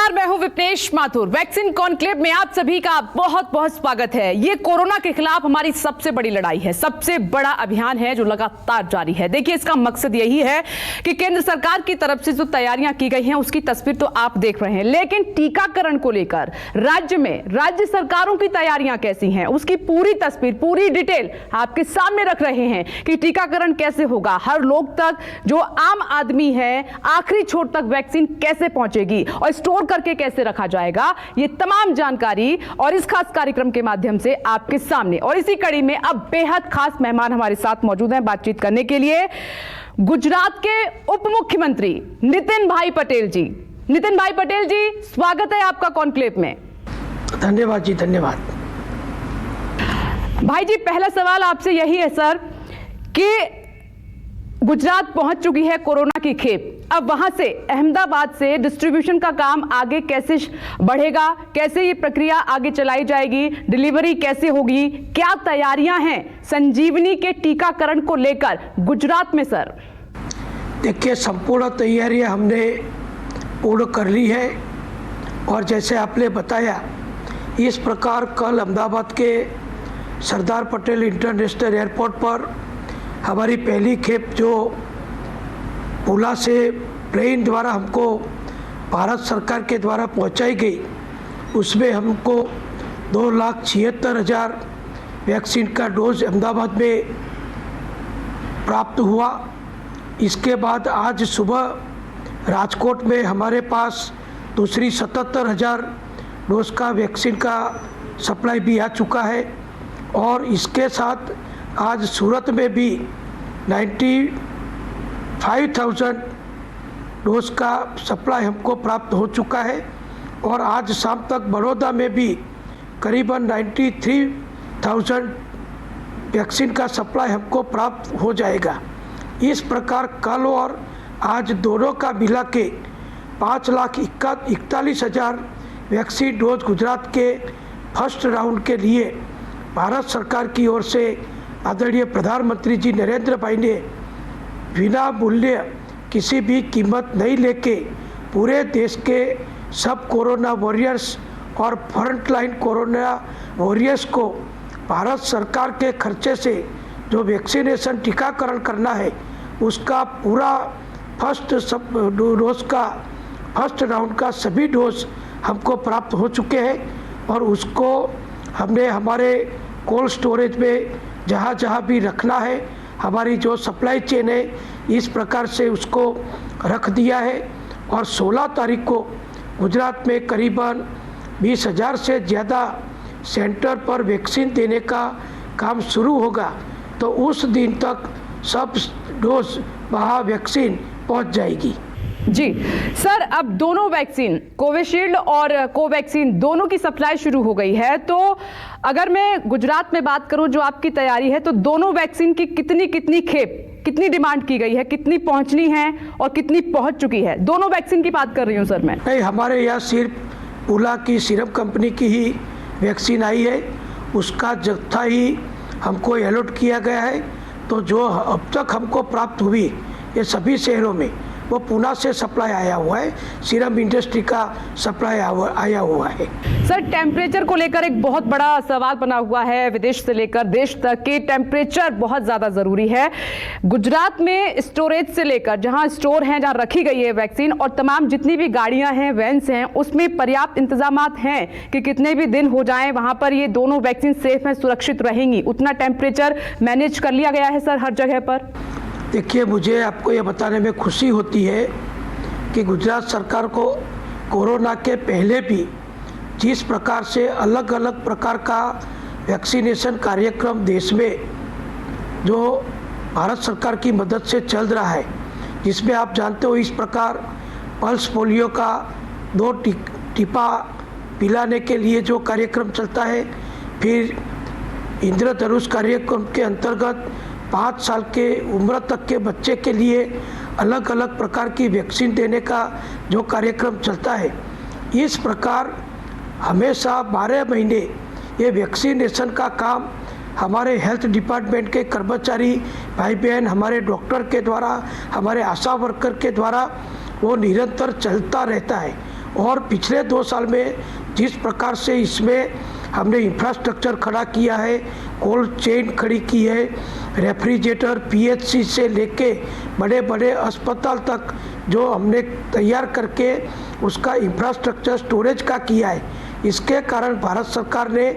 नमस्कार, मैं हूं विपनेश माथुर। वैक्सीन कॉन्क्लेव में आप सभी का बहुत बहुत स्वागत है। ये कोरोना के खिलाफ हमारी सबसे बड़ी लड़ाई है, सबसे बड़ा अभियान है जो लगातार जारी है। देखिए, इसका मकसद यही है कि केंद्र सरकार की तरफ से जो तैयारियां की गई हैं उसकी तस्वीर तो आप देख रहे हैं, लेकिन टीकाकरण को लेकर राज्य में राज्य सरकारों की तैयारियां कैसी हैं उसकी पूरी तस्वीर, पूरी डिटेल आपके सामने रख रहे हैं कि टीकाकरण कैसे होगा, हर लोग तक जो आम आदमी है आखिरी छोर तक वैक्सीन कैसे पहुंचेगी और स्टोर करके कैसे रखा जाएगा। ये तमाम जानकारी और इस खास कार्यक्रम के माध्यम से आपके सामने। और इसी कड़ी में अब बेहद खास मेहमान हमारे साथ मौजूद हैं बातचीत करने के लिए। गुजरात के उप मुख्यमंत्री नितिन भाई पटेल जी। नितिन भाई पटेल जी, स्वागत है आपका कॉन्क्लेव में। धन्यवाद जी, धन्यवाद। भाई जी, पहला सवाल आपसे यही है सर कि गुजरात पहुंच चुकी है कोरोना की खेप, अब वहां से अहमदाबाद से डिस्ट्रीब्यूशन का काम आगे कैसे बढ़ेगा, कैसे ये प्रक्रिया आगे चलाई जाएगी, डिलीवरी कैसे होगी, क्या तैयारियां हैं संजीवनी के टीकाकरण को लेकर गुजरात में सर? देखिए, संपूर्ण तैयारियां हमने पूर्ण कर ली है और जैसे आपने बताया इस प्रकार कल अहमदाबाद के सरदार पटेल इंटरनेशनल एयरपोर्ट पर हमारी पहली खेप जो पुला से ट्रेन द्वारा हमको भारत सरकार के द्वारा पहुंचाई गई, उसमें हमको 2,76,000 वैक्सीन का डोज अहमदाबाद में प्राप्त हुआ। इसके बाद आज सुबह राजकोट में हमारे पास दूसरी 77,000 डोज का वैक्सीन का सप्लाई भी आ चुका है और इसके साथ आज सूरत में भी 95,000 डोज का सप्लाई हमको प्राप्त हो चुका है और आज शाम तक बड़ौदा में भी करीबन 93,000 वैक्सीन का सप्लाई हमको प्राप्त हो जाएगा। इस प्रकार कल और आज दोनों का मिला के 5,41,000 वैक्सीन डोज गुजरात के फर्स्ट राउंड के लिए भारत सरकार की ओर से आदरणीय प्रधानमंत्री जी नरेंद्र भाई ने बिना मूल्य किसी भी कीमत नहीं लेके पूरे देश के सब कोरोना वॉरियर्स और फ्रंटलाइन कोरोना वॉरियर्स को भारत सरकार के खर्चे से जो वैक्सीनेशन टीकाकरण करना है उसका पूरा फर्स्ट डोज का फर्स्ट राउंड का सभी डोज हमको प्राप्त हो चुके हैं और उसको हमने हमारे कोल्ड स्टोरेज में जहाँ जहाँ भी रखना है, हमारी जो सप्लाई चेन है इस प्रकार से उसको रख दिया है और 16 तारीख को गुजरात में करीबन 20,000 से ज़्यादा सेंटर पर वैक्सीन देने का काम शुरू होगा, तो उस दिन तक सब डोज वहाँ वैक्सीन पहुँच जाएगी। जी सर, अब दोनों वैक्सीन कोविशील्ड और कोवैक्सीन दोनों की सप्लाई शुरू हो गई है, तो अगर मैं गुजरात में बात करूं जो आपकी तैयारी है, तो दोनों वैक्सीन की कितनी खेप, कितनी डिमांड की गई है, कितनी पहुंचनी है और कितनी पहुंच चुकी है? दोनों वैक्सीन की बात कर रही हूं सर मैं। नहीं, हमारे यहाँ सिर्फ पुला की सीरम कंपनी की ही वैक्सीन आई है, उसका जत्था ही हमको अलॉट किया गया है। तो जो अब तक हमको प्राप्त हुई ये सभी शहरों में वो पुणे से सप्लाई आया हुआ है, सीरम इंडस्ट्री का सप्लाई आया हुआ है। सर, टेम्परेचर को लेकर एक बहुत बड़ा सवाल बना हुआ है, विदेश से लेकर देश तक के टेम्परेचर बहुत ज़्यादा ज़रूरी है। गुजरात में स्टोरेज से लेकर जहां स्टोर हैं, जहां रखी गई है वैक्सीन और तमाम जितनी भी गाड़ियां हैं, वैन्स हैं, उसमें पर्याप्त इंतजामात हैं कि कितने भी दिन हो जाएं वहां पर ये दोनों वैक्सीन सेफ हैं, सुरक्षित रहेंगी, उतना टेम्परेचर मैनेज कर लिया गया है सर हर जगह पर? देखिए, मुझे आपको ये बताने में खुशी होती है कि गुजरात सरकार को कोरोना के पहले भी जिस प्रकार से अलग अलग प्रकार का वैक्सीनेशन कार्यक्रम देश में जो भारत सरकार की मदद से चल रहा है, जिसमें आप जानते हो इस प्रकार पल्स पोलियो का 2 टीपा पिलाने के लिए जो कार्यक्रम चलता है, फिर इंद्रधनुष कार्यक्रम के अंतर्गत 5 साल के उम्र तक के बच्चे के लिए अलग अलग प्रकार की वैक्सीन देने का जो कार्यक्रम चलता है, इस प्रकार हमेशा 12 महीने ये वैक्सीनेशन का काम हमारे हेल्थ डिपार्टमेंट के कर्मचारी भाई बहन, हमारे डॉक्टर के द्वारा, हमारे आशा वर्कर के द्वारा वो निरंतर चलता रहता है और पिछले 2 साल में जिस प्रकार से इसमें हमने इंफ्रास्ट्रक्चर खड़ा किया है, कोल्ड चेन खड़ी की है, रेफ्रिजरेटर, पीएचसी से लेके बड़े बड़े अस्पताल तक जो हमने तैयार करके उसका इंफ्रास्ट्रक्चर स्टोरेज का किया है, इसके कारण भारत सरकार ने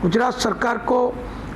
गुजरात सरकार को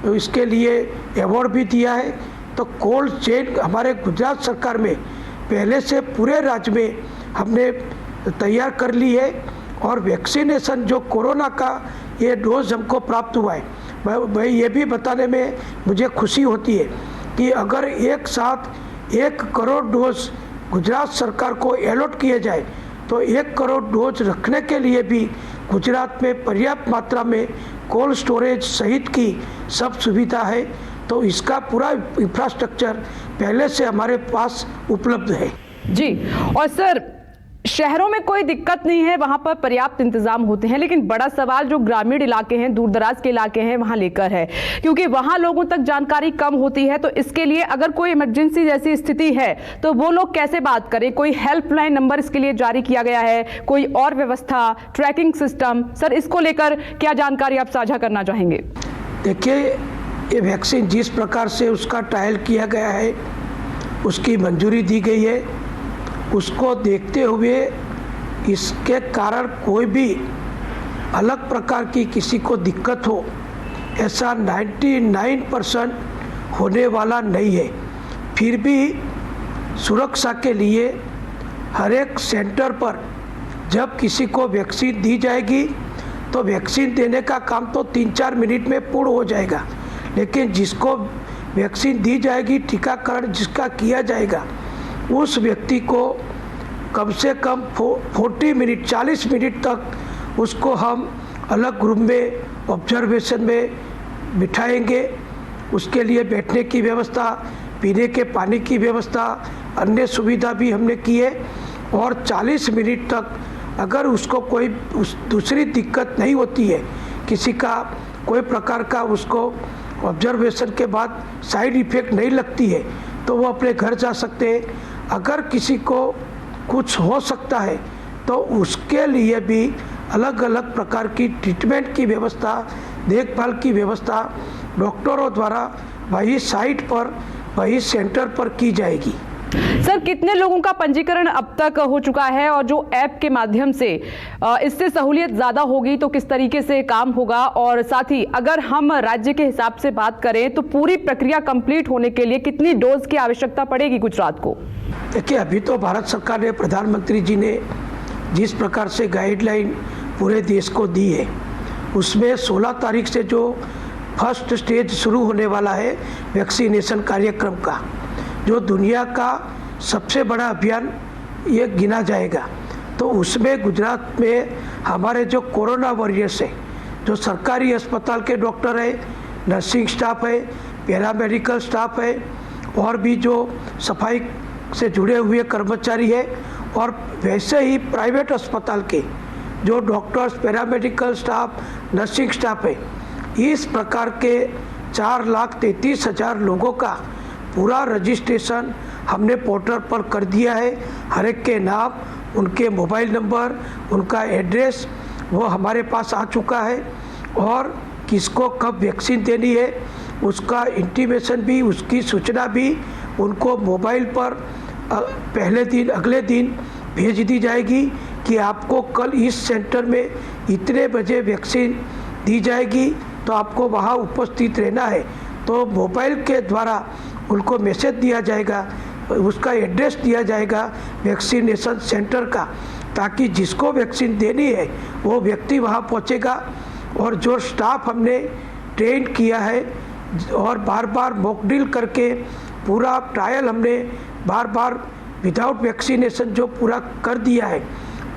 इसके लिए अवार्ड भी दिया है। तो कोल्ड चेन हमारे गुजरात सरकार में पहले से पूरे राज्य में हमने तैयार कर ली है और वैक्सीनेशन जो कोरोना का ये डोज हमको प्राप्त हुआ है, मैं ये भी बताने में मुझे खुशी होती है कि अगर एक साथ 1 करोड़ डोज गुजरात सरकार को अलॉट किए जाए तो 1 करोड़ डोज रखने के लिए भी गुजरात में पर्याप्त मात्रा में कोल्ड स्टोरेज सहित की सब सुविधा है। तो इसका पूरा इंफ्रास्ट्रक्चर पहले से हमारे पास उपलब्ध है। जी, और सर शहरों में कोई दिक्कत नहीं है, वहां पर पर्याप्त इंतजाम होते हैं, लेकिन बड़ा सवाल जो ग्रामीण इलाके हैं, दूर दराज के इलाके हैं, वहां लेकर है, क्योंकि वहां लोगों तक जानकारी कम होती है। तो इसके लिए अगर कोई इमरजेंसी जैसी स्थिति है तो वो लोग कैसे बात करें? कोई हेल्पलाइन नंबर इसके लिए जारी किया गया है, कोई और व्यवस्था, ट्रैकिंग सिस्टम? सर इसको लेकर क्या जानकारी आप साझा करना चाहेंगे? देखिए, ये वैक्सीन जिस प्रकार से उसका ट्रायल किया गया है, उसकी मंजूरी दी गई है, उसको देखते हुए इसके कारण कोई भी अलग प्रकार की किसी को दिक्कत हो ऐसा 99% होने वाला नहीं है। फिर भी सुरक्षा के लिए हर एक सेंटर पर जब किसी को वैक्सीन दी जाएगी तो वैक्सीन देने का काम तो 3-4 मिनट में पूर्ण हो जाएगा, लेकिन जिसको वैक्सीन दी जाएगी, टीकाकरण जिसका किया जाएगा, उस व्यक्ति को कम से कम 40 मिनट तक उसको हम अलग रूम में ऑब्जर्वेशन में बिठाएंगे। उसके लिए बैठने की व्यवस्था, पीने के पानी की व्यवस्था, अन्य सुविधा भी हमने की है। और 40 मिनट तक अगर उसको कोई दूसरी दिक्कत नहीं होती है, किसी का कोई प्रकार का उसको ऑब्जर्वेशन के बाद साइड इफ़ेक्ट नहीं लगती है, तो वो अपने घर जा सकते हैं। अगर किसी को कुछ हो सकता है तो उसके लिए भी अलग अलग प्रकार की ट्रीटमेंट की व्यवस्था, देखभाल की व्यवस्था डॉक्टरों द्वारा वही साइट पर, वही सेंटर पर की जाएगी। सर कितने लोगों का पंजीकरण अब तक हो चुका है, और जो ऐप के माध्यम से इससे सहूलियत ज़्यादा होगी तो किस तरीके से काम होगा? और साथ ही अगर हम राज्य के हिसाब से बात करें तो पूरी प्रक्रिया कंप्लीट होने के लिए कितनी डोज की आवश्यकता पड़ेगी गुजरात को? देखिए, अभी तो भारत सरकार ने, प्रधानमंत्री जी ने जिस प्रकार से गाइडलाइन पूरे देश को दी है, उसमें 16 तारीख से जो फर्स्ट स्टेज शुरू होने वाला है वैक्सीनेशन कार्यक्रम का, जो दुनिया का सबसे बड़ा अभियान ये गिना जाएगा। तो उसमें गुजरात में हमारे जो कोरोना वॉरियर्स है, जो सरकारी अस्पताल के डॉक्टर है, नर्सिंग स्टाफ है, पैरामेडिकल स्टाफ है, और भी जो सफाई से जुड़े हुए कर्मचारी है, और वैसे ही प्राइवेट अस्पताल के जो doctors, paramedical staff, nursing staff है, इस प्रकार के 4,33,000 लोगों का पूरा रजिस्ट्रेशन हमने पोर्टल पर कर दिया है। हर एक के नाम, उनके मोबाइल नंबर, उनका एड्रेस वो हमारे पास आ चुका है, और किसको कब वैक्सीन देनी है उसका इंटीमेशन भी, उसकी सूचना भी उनको मोबाइल पर पहले दिन, अगले दिन भेज दी जाएगी कि आपको कल इस सेंटर में इतने बजे वैक्सीन दी जाएगी, तो आपको वहाँ उपस्थित रहना है। तो मोबाइल के द्वारा उनको मैसेज दिया जाएगा, उसका एड्रेस दिया जाएगा वैक्सीनेशन सेंटर का, ताकि जिसको वैक्सीन देनी है वो व्यक्ति वहाँ पहुँचेगा। और जो स्टाफ हमने ट्रेन किया है और बार बार मॉक ड्रिल करके पूरा ट्रायल हमने बार बार विदाउट वैक्सीनेशन जो पूरा कर दिया है,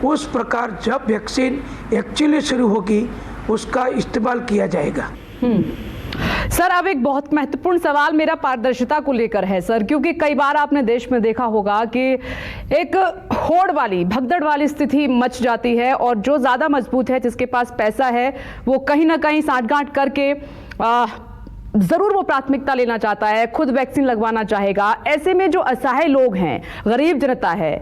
उस प्रकार जब वैक्सीन एक्चुअली शुरू होगी उसका इस्तेमाल किया जाएगा। सर अब एक बहुत महत्वपूर्ण सवाल मेरा पारदर्शिता को लेकर है सर, क्योंकि कई बार आपने देश में देखा होगा कि एक होड़ वाली, भगदड़ वाली स्थिति मच जाती है, और जो ज़्यादा मजबूत है, जिसके पास पैसा है, वो कहीं ना कहीं साठगांठ करके ज़रूर वो प्राथमिकता लेना चाहता है, खुद वैक्सीन लगवाना चाहेगा। ऐसे में जो असहाय लोग हैं, गरीब जनता है,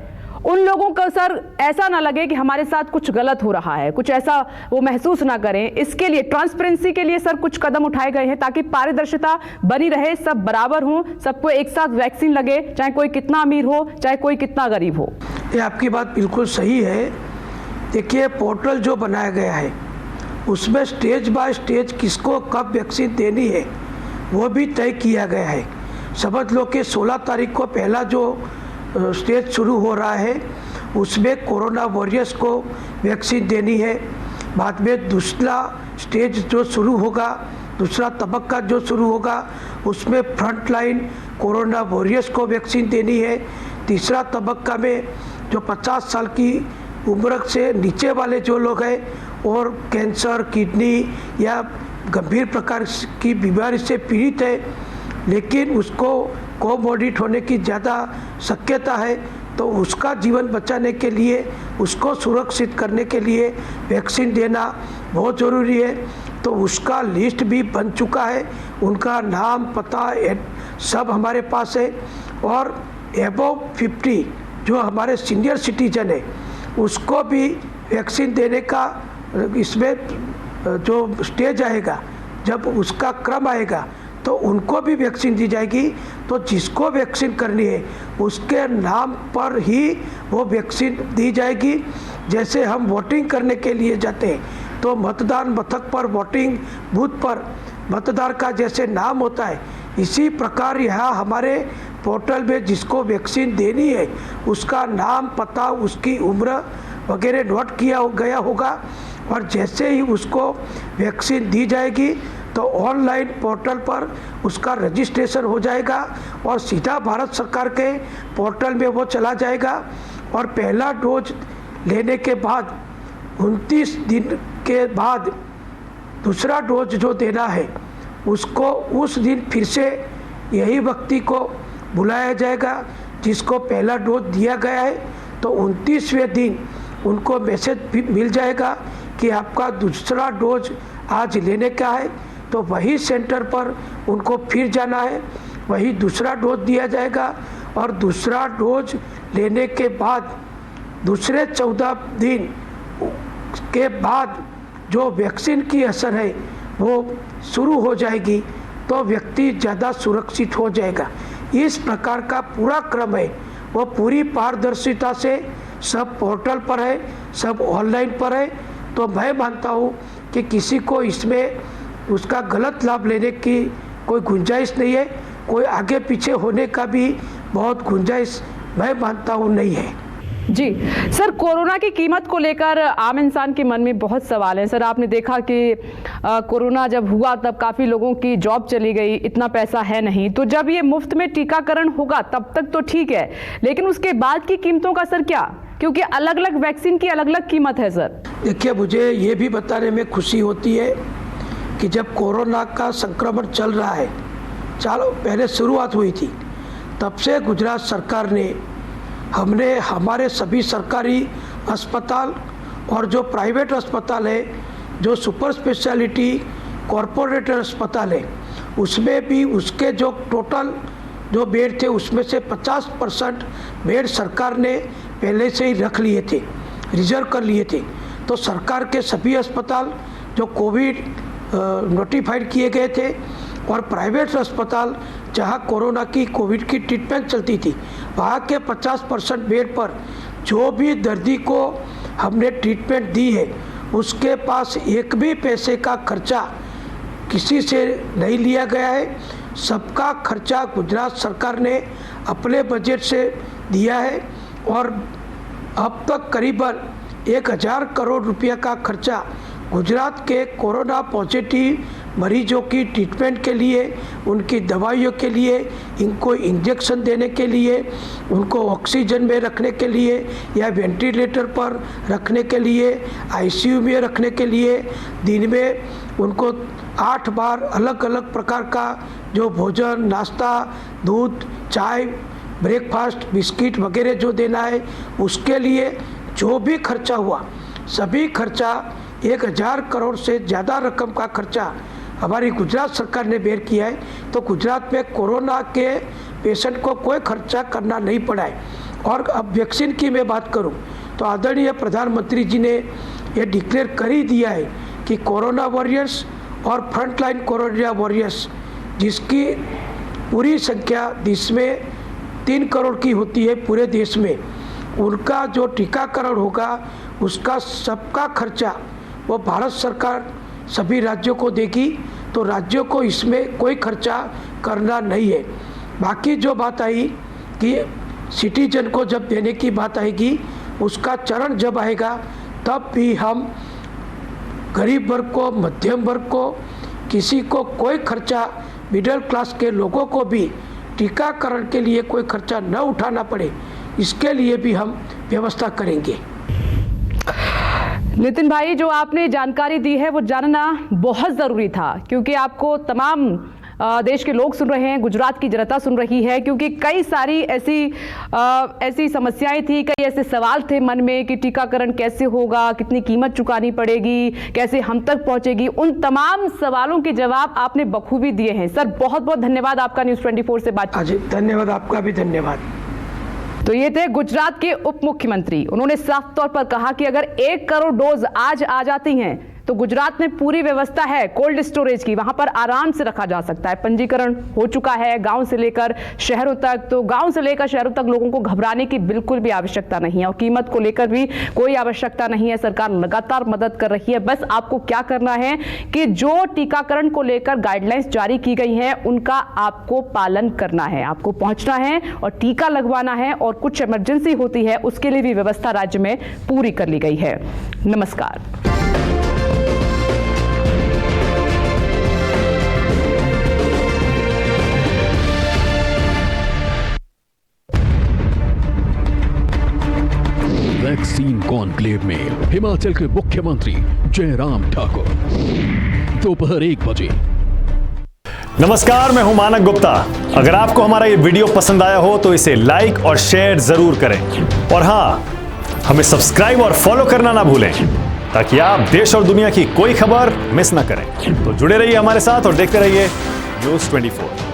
उन लोगों को सर ऐसा ना लगे कि हमारे साथ कुछ गलत हो रहा है, कुछ ऐसा वो महसूस ना करें, इसके लिए ट्रांसपेरेंसी के लिए सर कुछ कदम उठाए गए हैं ताकि पारदर्शिता बनी रहे, सब बराबर हों, सबको एक साथ वैक्सीन लगे, चाहे कोई कितना अमीर हो, चाहे कोई कितना गरीब हो। ये आपकी बात बिल्कुल सही है। देखिए, पोर्टल जो बनाया गया है उसमें स्टेज बाय स्टेज किसको कब वैक्सीन देनी है वो भी तय किया गया है। समझ लो कि 16 तारीख को पहला जो स्टेज शुरू हो रहा है उसमें कोरोना वॉरियर्स को वैक्सीन देनी है। बाद में दूसरा स्टेज जो शुरू होगा, दूसरा तबक्का जो शुरू होगा उसमें फ्रंट लाइन कोरोना वॉरियर्स को वैक्सीन देनी है। तीसरा तबक्का में जो 50 साल की उम्र से नीचे वाले जो लोग हैं और कैंसर, किडनी या गंभीर प्रकार की बीमारी से पीड़ित है लेकिन उसको कोमोर्बिड होने की ज़्यादा शक्यता है, तो उसका जीवन बचाने के लिए, उसको सुरक्षित करने के लिए वैक्सीन देना बहुत ज़रूरी है। तो उसका लिस्ट भी बन चुका है, उनका नाम, पता सब हमारे पास है। और एबव 50 जो हमारे सीनियर सिटीजन है उसको भी वैक्सीन देने का इसमें जो स्टेज आएगा, जब उसका क्रम आएगा तो उनको भी वैक्सीन दी जाएगी। तो जिसको वैक्सीन करनी है उसके नाम पर ही वो वैक्सीन दी जाएगी। जैसे हम वोटिंग करने के लिए जाते हैं तो मतदान मथक पर, वोटिंग बूथ पर मतदार का जैसे नाम होता है, इसी प्रकार यहाँ हमारे पोर्टल में जिसको वैक्सीन देनी है उसका नाम, पता, उसकी उम्र वगैरह नोट किया गया होगा और जैसे ही उसको वैक्सीन दी जाएगी तो ऑनलाइन पोर्टल पर उसका रजिस्ट्रेशन हो जाएगा और सीधा भारत सरकार के पोर्टल में वो चला जाएगा। और पहला डोज लेने के बाद 29 दिन के बाद दूसरा डोज जो देना है उसको उस दिन फिर से यही व्यक्ति को बुलाया जाएगा जिसको पहला डोज दिया गया है। तो 29वें दिन उनको मैसेज भी मिल जाएगा कि आपका दूसरा डोज आज लेने का है, तो वही सेंटर पर उनको फिर जाना है, वही दूसरा डोज दिया जाएगा। और दूसरा डोज लेने के बाद दूसरे 14 दिन के बाद जो वैक्सीन की असर है वो शुरू हो जाएगी, तो व्यक्ति ज़्यादा सुरक्षित हो जाएगा। इस प्रकार का पूरा क्रम है, वो पूरी पारदर्शिता से सब पोर्टल पर है, सब ऑनलाइन पर है। तो मैं मानता हूँ कि किसी को इसमें उसका गलत लाभ लेने की कोई गुंजाइश नहीं है, कोई आगे पीछे होने का भी बहुत गुंजाइश मैं मानता हूँ नहीं है। जी सर, कोरोना की कीमत को लेकर आम इंसान के मन में बहुत सवाल हैं। सर, आपने देखा कि कोरोना जब हुआ तब काफ़ी लोगों की जॉब चली गई, इतना पैसा है नहीं, तो जब ये मुफ्त में टीकाकरण होगा तब तक तो ठीक है, लेकिन उसके बाद की कीमतों का सर क्या? क्योंकि अलग अलग वैक्सीन की अलग अलग कीमत है सर। देखिए, मुझे ये भी बताने में खुशी होती है कि जब कोरोना का संक्रमण चल रहा है, चलो पहले शुरुआत हुई थी, तब से गुजरात सरकार ने हमने हमारे सभी सरकारी अस्पताल और जो प्राइवेट अस्पताल है, जो सुपर स्पेशलिटी कॉरपोरेट अस्पताल है, उसमें भी उसके जो टोटल जो बेड थे उसमें से 50% बेड सरकार ने पहले से ही रख लिए थे, रिजर्व कर लिए थे। तो सरकार के सभी अस्पताल जो कोविड नोटिफाइड किए गए थे और प्राइवेट अस्पताल जहां कोरोना की, कोविड की ट्रीटमेंट चलती थी, वहां के 50% बेड पर जो भी दर्दी को हमने ट्रीटमेंट दी है उसके पास एक भी पैसे का खर्चा किसी से नहीं लिया गया है। सबका खर्चा गुजरात सरकार ने अपने बजट से दिया है और अब तक करीबन 1000 करोड़ रुपया का खर्चा गुजरात के कोरोना पॉजिटिव मरीजों की ट्रीटमेंट के लिए, उनकी दवाइयों के लिए, इनको इंजेक्शन देने के लिए, उनको ऑक्सीजन में रखने के लिए या वेंटिलेटर पर रखने के लिए, आईसीयू में रखने के लिए, दिन में उनको 8 बार अलग अलग प्रकार का जो भोजन, नाश्ता, दूध, चाय, ब्रेकफास्ट, बिस्किट वगैरह जो देना है, उसके लिए जो भी खर्चा हुआ, सभी खर्चा 1000 करोड़ से ज़्यादा रकम का खर्चा हमारी गुजरात सरकार ने बेयर किया है। तो गुजरात में कोरोना के पेशेंट को कोई खर्चा करना नहीं पड़ा है और अब वैक्सीन की मैं बात करूं तो आदरणीय प्रधानमंत्री जी ने ये डिक्लेयर कर ही दिया है कि कोरोना वॉरियर्स और फ्रंटलाइन कोरोना वॉरियर्स जिसकी पूरी संख्या देश में 3 करोड़ की होती है पूरे देश में, उनका जो टीकाकरण होगा उसका सबका खर्चा वो भारत सरकार सभी राज्यों को देगी। तो राज्यों को इसमें कोई खर्चा करना नहीं है। बाकी जो बात आई कि सिटीजन को जब देने की बात आएगी, उसका चरण जब आएगा तब भी हम गरीब वर्ग को, मध्यम वर्ग को, किसी को कोई खर्चा, मिडिल क्लास के लोगों को भी टीकाकरण के लिए कोई खर्चा न उठाना पड़े, इसके लिए भी हम व्यवस्था करेंगे। नितिन भाई, जो आपने जानकारी दी है वो जानना बहुत ज़रूरी था, क्योंकि आपको तमाम देश के लोग सुन रहे हैं, गुजरात की जनता सुन रही है, क्योंकि कई सारी ऐसी समस्याएं थी, कई ऐसे सवाल थे मन में कि टीकाकरण कैसे होगा, कितनी कीमत चुकानी पड़ेगी, कैसे हम तक पहुंचेगी। उन तमाम सवालों के जवाब आपने बखूबी दिए हैं। सर, बहुत बहुत धन्यवाद आपका न्यूज़ 24 से बातचीत। धन्यवाद, आपका भी धन्यवाद। तो ये थे गुजरात के उप मुख्यमंत्री। उन्होंने साफ तौर पर कहा कि अगर 1 करोड़ डोज आज आ जाती हैं तो गुजरात में पूरी व्यवस्था है कोल्ड स्टोरेज की, वहां पर आराम से रखा जा सकता है। पंजीकरण हो चुका है गांव से लेकर शहरों तक, तो गांव से लेकर शहरों तक लोगों को घबराने की बिल्कुल भी आवश्यकता नहीं है और कीमत को लेकर भी कोई आवश्यकता नहीं है। सरकार लगातार मदद कर रही है। बस आपको क्या करना है कि जो टीकाकरण को लेकर गाइडलाइंस जारी की गई हैं उनका आपको पालन करना है, आपको पहुंचना है और टीका लगवाना है, और कुछ इमरजेंसी होती है उसके लिए भी व्यवस्था राज्य में पूरी कर ली गई है। नमस्कार। वैक्सीन कॉन्क्लेव में हिमाचल के मुख्यमंत्री जयराम ठाकुर, दोपहर 1 बजे। नमस्कार, मैं हूं मानक गुप्ता। अगर आपको हमारा ये वीडियो पसंद आया हो तो इसे लाइक और शेयर जरूर करें, और हां, हमें सब्सक्राइब और फॉलो करना ना भूलें ताकि आप देश और दुनिया की कोई खबर मिस ना करें। तो जुड़े रहिए हमारे साथ और देखते रहिए न्यूज़ 24।